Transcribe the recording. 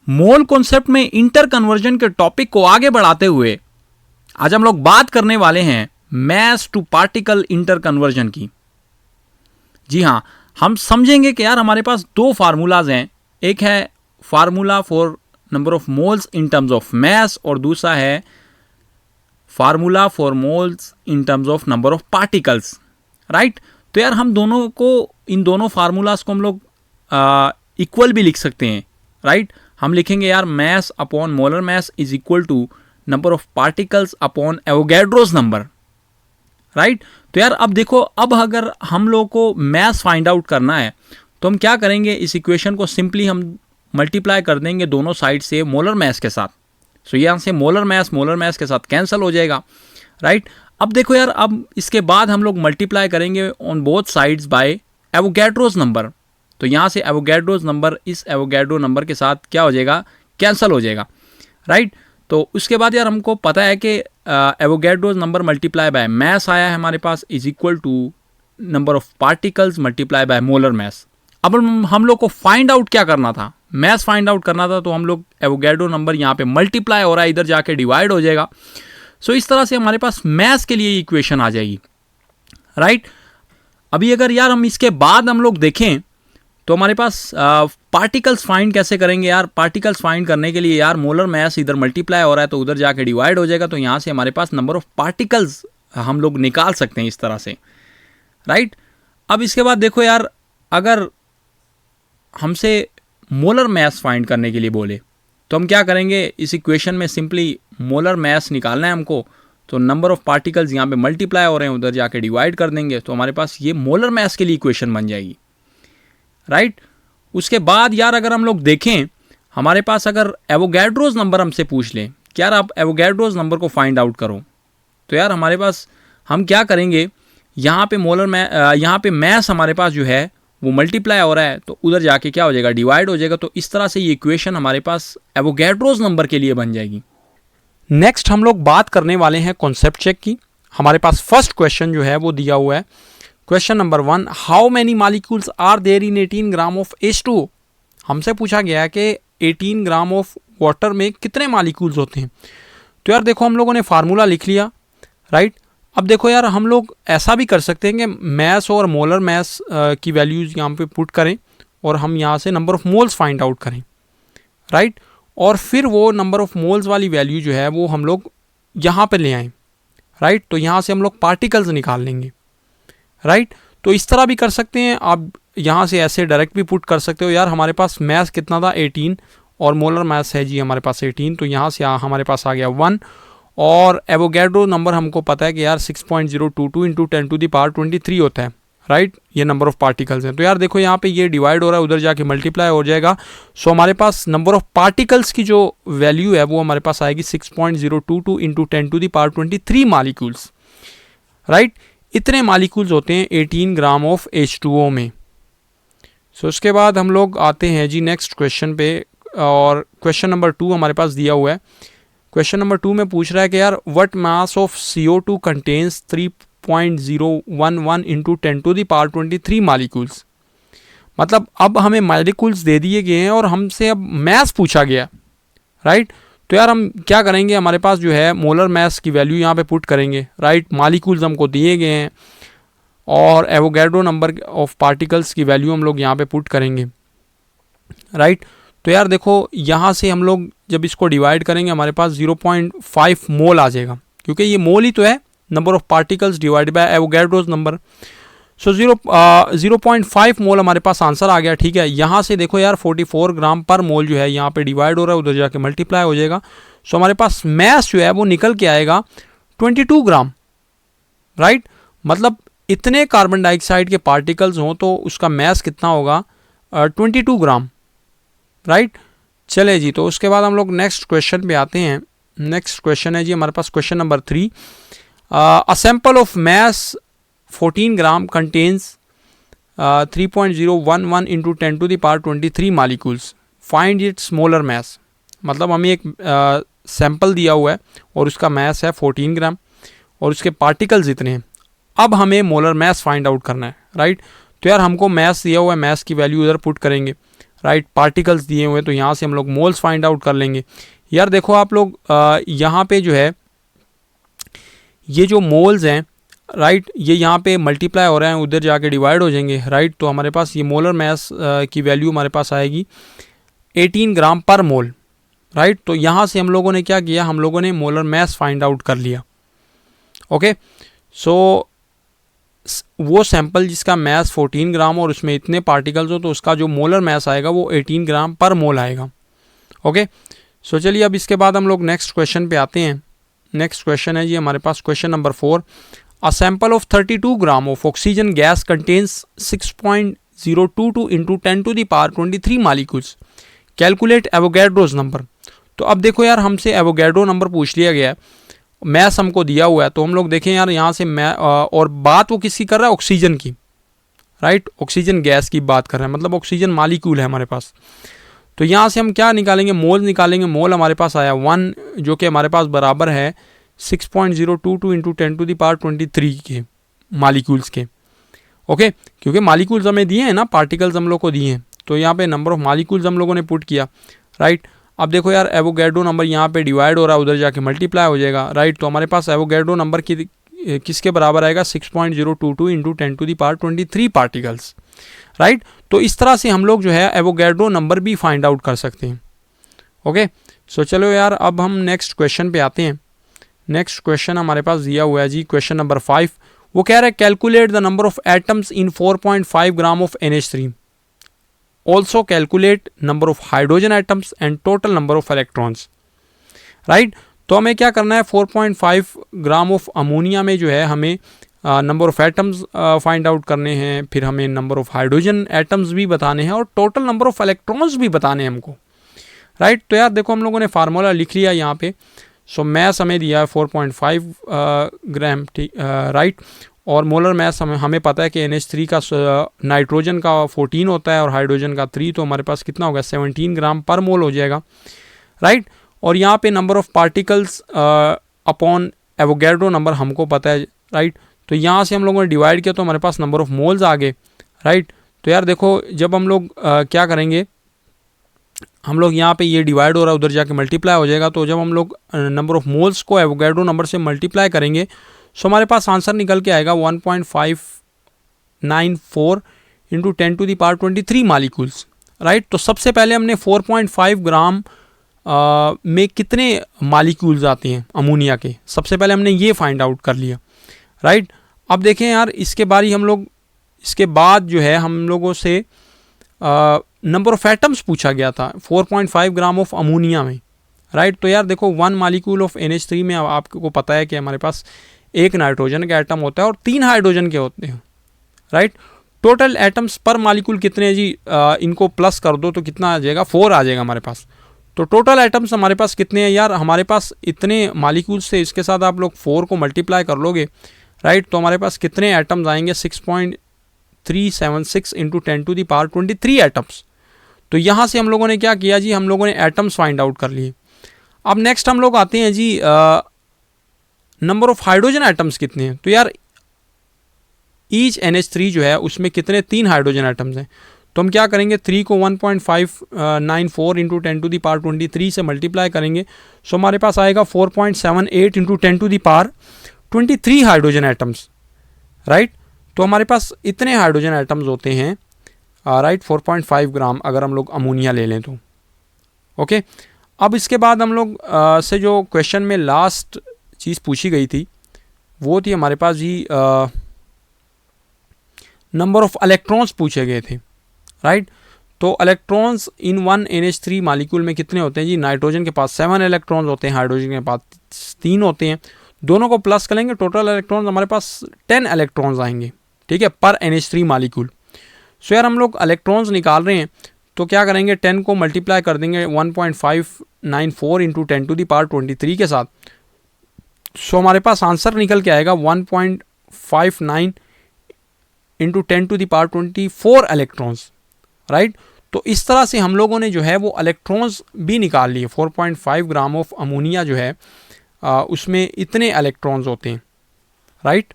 Mole concept में inter conversion के topic को आगे बढ़ाते हुए आज हम लोग बात करने वाले हैं mass to particle inter conversion की। जी हाँ, हम समझेंगे कि यार हमारे पास दो फार्मूलाज हैं, एक है formula for number of moles in terms of mass और दूसरा है formula for moles in terms of number of particles, right. तो यार हम दोनों को, इन दोनों फार्मूलाज को हम लोग इक्वल भी लिख सकते हैं, राइट। हम लिखेंगे यार mass upon molar mass is equal to number of particles upon Avogadro's number, right. तो यार अब देखो, अब अगर हम लोग को मैस फाइंड आउट करना है तो हम क्या करेंगे, इस इक्वेशन को सिंपली हम मल्टीप्लाई कर देंगे दोनों साइड से मोलर मैस के साथ। सो यहाँ से मोलर मैस के साथ कैंसिल हो जाएगा, राइट। अब देखो यार, अब इसके बाद हम लोग मल्टीप्लाई करेंगे on both sides by Avogadro's number. तो यहाँ से एवोगैड्रोस नंबर इस एवोगैड्रो नंबर के साथ क्या हो जाएगा, कैंसिल हो जाएगा, राइट। तो उसके बाद यार हमको पता है कि Avogadro's number multiply by mass आया है हमारे पास is equal to number of particles multiply by molar mass. अब हम लोग को फाइंड आउट क्या करना था, मैस फाइंड आउट करना था। तो हम लोग एवोगैड्रो नंबर यहाँ पे मल्टीप्लाई हो रहा है, इधर जाके डिवाइड हो जाएगा। सो इस तरह से हमारे पास मैस के लिए इक्वेशन आ जाएगी, राइट। अभी अगर यार हम इसके बाद हम लोग देखें तो हमारे पास पार्टिकल्स फाइंड कैसे करेंगे यार। पार्टिकल्स फाइंड करने के लिए यार मोलर मैस इधर मल्टीप्लाई हो रहा है तो उधर जाके डिवाइड हो जाएगा। तो यहाँ से हमारे पास नंबर ऑफ पार्टिकल्स हम लोग निकाल सकते हैं इस तरह से, राइट। अब इसके बाद देखो यार, अगर हमसे मोलर मैस फाइंड करने के लिए बोले तो हम क्या करेंगे, इस इक्वेशन में सिंपली मोलर मैस निकालना है हमको। तो नंबर ऑफ पार्टिकल्स यहाँ पे मल्टीप्लाई हो रहे हैं, उधर जाके डिवाइड कर देंगे तो हमारे पास ये मोलर मैस के लिए इक्वेशन बन जाएगी, राइट। उसके बाद यार अगर हम लोग देखें, हमारे पास अगर एवोगैड्रोस नंबर हमसे पूछ लें कि यार आप एवोगैड्रोस नंबर को फाइंड आउट करो, तो यार हमारे पास हम क्या करेंगे, यहाँ पे यहाँ पे मैस हमारे पास जो है वो मल्टीप्लाई हो रहा है तो उधर जाके क्या हो जाएगा, डिवाइड हो जाएगा। तो इस तरह से ये इक्वेशन हमारे पास एवोगैड्रोस नंबर के लिए बन जाएगी। नेक्स्ट हम लोग बात करने वाले हैं कॉन्सेप्ट चेक की। हमारे पास फर्स्ट क्वेश्चन जो है वो दिया हुआ है, question number 1, how many molecules are there in 18 gram of H2O। हमसे पूछा गया है कि 18 ग्राम ऑफ वाटर में कितने मॉलिक्यूल्स होते हैं। तो यार देखो, हम लोगों ने फार्मूला लिख लिया, राइट। अब देखो यार, हम लोग ऐसा भी कर सकते हैं कि मैस और मोलर मैस की वैल्यूज़ यहाँ पे पुट करें और हम यहाँ से number of moles find out करें, राइट। और फिर वो नंबर ऑफ मोल्स वाली वैल्यू जो है वो हम लोग यहाँ पे ले आएँ, राइट। तो यहाँ से हम लोग पार्टिकल्स निकाल लेंगे, राइट। तो इस तरह भी कर सकते हैं आप, यहाँ से ऐसे डायरेक्ट भी पुट कर सकते हो। यार हमारे पास मैस कितना था, 18, और मोलर मैस है जी हमारे पास 18। तो यहाँ से हमारे पास आ गया 1, और एवोगैड्रो नंबर हमको पता है कि यार 6.022 इंटू 10 टू द पावर 23 होता है, राइट। ये नंबर ऑफ पार्टिकल्स हैं। तो यार देखो, यहाँ पे ये डिवाइड हो रहा है, उधर जाके मल्टीप्लाई हो जाएगा। सो हमारे पास नंबर ऑफ पार्टिकल्स की जो वैल्यू है वो हमारे पास आएगी 6.022 into 10 to the power 23 molecules, right. इतने मॉलिक्यूल्स होते हैं 18 ग्राम ऑफ H2O में। सो उसके बाद हम लोग आते हैं जी नेक्स्ट क्वेश्चन पे, और क्वेश्चन नंबर 2 हमारे पास दिया हुआ है। क्वेश्चन नंबर 2 में पूछ रहा है कि यार what mass of CO2 contains 3.011 into 10 to the power 23 molecules. मतलब अब हमें मॉलिक्यूल्स दे दिए गए हैं और हमसे अब मैस पूछा गया, राइट। तो यार हम क्या करेंगे, हमारे पास जो है मोलर मैस की वैल्यू यहाँ पे पुट करेंगे, राइट। मॉलिक्यूल्स हमको दिए गए हैं और एवोगैड्रो नंबर ऑफ पार्टिकल्स की वैल्यू हम लोग यहाँ पे पुट करेंगे, राइट। तो यार देखो, यहाँ से हम लोग जब इसको डिवाइड करेंगे हमारे पास 0.5 मोल आ जाएगा, क्योंकि ये मोल ही तो है, number of particles divide by Avogadro's number. So 0.5 mole हमारे पास आंसर आ गया, ठीक है। यहाँ से देखो यार 44 ग्राम पर मोल जो है यहाँ पे डिवाइड हो रहा है, उधर जाके मल्टीप्लाई हो जाएगा। सो हमारे पास मैस जो है वो निकल के आएगा 22 ग्राम, राइट। मतलब इतने कार्बन डाइऑक्साइड के पार्टिकल्स हों तो उसका मैस कितना होगा, 22 ग्राम, राइट। चले जी, तो उसके बाद हम लोग नेक्स्ट क्वेश्चन पे आते हैं। नेक्स्ट क्वेश्चन है जी हमारे पास question number 3, a sample of mass 14 gram contains 3.011 into 10 to the power 23 molecules, find its molar mass. मतलब हमें एक सैंपल दिया हुआ है और उसका मैस है 14 ग्राम और उसके पार्टिकल्स इतने हैं। अब हमें मोलर मैस फाइंड आउट करना है, राइट। तो यार हमको मैस दिया हुआ है, मैस की वैल्यू उधर पुट करेंगे, राइट, पार्टिकल्स दिए हुए हैं, तो यहाँ से हम लोग मोल्स फाइंड आउट कर लेंगे। यार देखो आप लोग यहाँ पे जो है ये जो मोल्स हैं, राइट, ये यहाँ पे मल्टीप्लाई हो रहे हैं, उधर जाके डिवाइड हो जाएंगे, राइट। तो हमारे पास ये मोलर मास की वैल्यू हमारे पास आएगी 18 ग्राम पर मोल, राइट। तो यहाँ से हम लोगों ने क्या किया, हम लोगों ने मोलर मास फाइंड आउट कर लिया। ओके, सो वो सैंपल जिसका मास 14 ग्राम और उसमें इतने पार्टिकल्स हो, तो उसका जो मोलर मास आएगा वो 18 ग्राम पर मोल आएगा। ओके, सो चलिए अब इसके बाद हम लोग नेक्स्ट क्वेश्चन पे आते हैं। नेक्स्ट क्वेश्चन है जी हमारे पास question number 4। A sample of 32 gram of oxygen gas contains 6.022 into 10 to the power 23 molecules, calculate Avogadro's number. तो अब देखो यार, हमसे एवोगैड्रो नंबर पूछ लिया गया है, मैस हमको दिया हुआ है, तो हम लोग देखें यार यहाँ से और बात वो किसकी कर रहा है, ऑक्सीजन की, राइट, ऑक्सीजन गैस की बात कर रहे हैं, मतलब ऑक्सीजन मॉलिक्यूल है हमारे पास। तो यहाँ से हम क्या निकालेंगे, मोल निकालेंगे। मोल हमारे पास आया 1, जो कि हमारे पास बराबर है 6.022 इंटू 10 टू द पावर 23 के मॉलिक्यूल्स के। ओके, क्योंकि मॉलिक्यूल्स हमें दिए हैं ना, पार्टिकल्स हम लोग को दिए हैं, तो यहाँ पे नंबर ऑफ मॉलिक्यूल्स हम लोगों ने पुट किया, राइट। अब देखो यार, एवोगैड्रो नंबर यहाँ पे डिवाइड हो रहा है, उधर जाके मल्टीप्लाई हो जाएगा, राइट। तो हमारे पास एवोगैड्रो नंबर की किसके बराबर आएगा, 6.022 into 10 to the power 23 particles, right. तो इस तरह से हम लोग जो है एवोगैड्रो नंबर भी फाइंड आउट कर सकते हैं। ओके, सो चलो यार अब हम नेक्स्ट क्वेश्चन पे आते हैं। नेक्स्ट क्वेश्चन हमारे पास दिया हुआ है जी क्वेश्चन नंबर 5। वो कह रहा है calculate the number of atoms in 4.5 gram of NH3, also calculate number of hydrogen atoms and total number of electrons, right. तो हमें क्या करना है, 4.5 ग्राम ऑफ अमोनिया में जो है हमें number of atoms find out करने हैं, फिर हमें नंबर ऑफ हाइड्रोजन एटम्स भी बताने हैं और टोटल नंबर ऑफ इलेक्ट्रॉन्स भी बताने हैं हमको, राइट। तो यार देखो हम लोगों ने फार्मूला लिख लिया यहाँ पे। सो मैस हमें दिया है 4.5 ग्राम, ठीक, राइट। और मोलर मैस हमें पता है कि NH3 का नाइट्रोजन का 14 होता है और हाइड्रोजन का 3, तो हमारे पास कितना होगा, 17 ग्राम पर मोल हो जाएगा, राइट। और यहाँ पे number of particles upon Avogadro number हमको पता है, राइट। तो यहाँ से हम लोगों ने डिवाइड किया तो हमारे पास नंबर ऑफ मोल्स आ गए, राइट। तो यार देखो जब हम लोग क्या करेंगे, हम लोग यहाँ पे ये डिवाइड हो रहा है, उधर जाके मल्टीप्लाई हो जाएगा, तो जब हम लोग नंबर ऑफ मोल्स को एवोगैड्रो नंबर से मल्टीप्लाई करेंगे, सो हमारे पास आंसर निकल के आएगा 1.594 into 10 to the power 23 molecules, right. तो सबसे पहले हमने 4.5 ग्राम में कितने मॉलिक्यूल्स आते हैं अमोनिया के, सबसे पहले हमने ये फाइंड आउट कर लिया, राइट। अब देखें यार, इसके बाद जो है हम लोगों से नंबर ऑफ एटम्स पूछा गया था 4.5 ग्राम ऑफ अमोनिया में, राइट। तो यार देखो 1 मॉलिक्यूल ऑफ NH3 में आपको पता है कि हमारे पास एक नाइट्रोजन का एटम होता है और 3 हाइड्रोजन के होते हैं, राइट। टोटल एटम्स पर मॉलिक्यूल कितने हैं जी, इनको प्लस कर दो तो कितना आ जाएगा, 4 आ जाएगा हमारे पास। तो टोटल एटम्स हमारे पास कितने हैं यार, हमारे पास इतने मॉलिक्यूल्स से इसके साथ आप लोग 4 को मल्टीप्लाई कर लोगे, राइट। तो हमारे पास कितने एटम्स आएंगे, 6.376 into 10 to the power 23 atoms. तो यहाँ से हम लोगों ने क्या किया जी, हम लोगों ने एटम्स फाइंड आउट कर लिए। अब नेक्स्ट हम लोग आते हैं जी नंबर ऑफ हाइड्रोजन एटम्स कितने हैं। तो यार ईच NH3 जो है उसमें कितने, 3 हाइड्रोजन एटम्स हैं। तो हम क्या करेंगे, 3 को 1.594 इंटू 10 टू द पावर 23 से मल्टीप्लाई करेंगे, सो हमारे पास आएगा 4.78 into 10 to the power 23 hydrogen atoms, right. तो हमारे पास इतने हाइड्रोजन एटम्स होते हैं, राइट, 4.5 ग्राम अगर हम लोग अमोनिया ले लें तो। ओके, अब इसके बाद हम लोग से जो क्वेश्चन में लास्ट चीज़ पूछी गई थी वो थी हमारे पास जी नंबर ऑफ इलेक्ट्रॉन्स पूछे गए थे, राइट। तो इलेक्ट्रॉन्स इन 1 NH3 मॉलिक्यूल में कितने होते हैं जी, नाइट्रोजन के पास 7 इलेक्ट्रॉन्स होते हैं, हाइड्रोजन के पास 3 होते हैं। दोनों को प्लस करेंगे, टोटल इलेक्ट्रॉन्स हमारे पास 10 इलेक्ट्रॉन्स आएंगे, ठीक है, पर NH3 मॉलिक्यूल। सो यार हम लोग इलेक्ट्रॉन्स निकाल रहे हैं, तो क्या करेंगे, 10 को मल्टीप्लाई कर देंगे 1.594 इंटू 10 टू द पावर 23 के साथ। सो हमारे पास आंसर निकल के आएगा 1.59 into 10 to the power 24 electrons, right. तो इस तरह से हम लोगों ने जो है वो इलेक्ट्रॉन्स भी निकाल लिए। 4.5 ग्राम ऑफ अमोनिया जो है उसमें इतने इलेक्ट्रॉन्स होते हैं, राइट।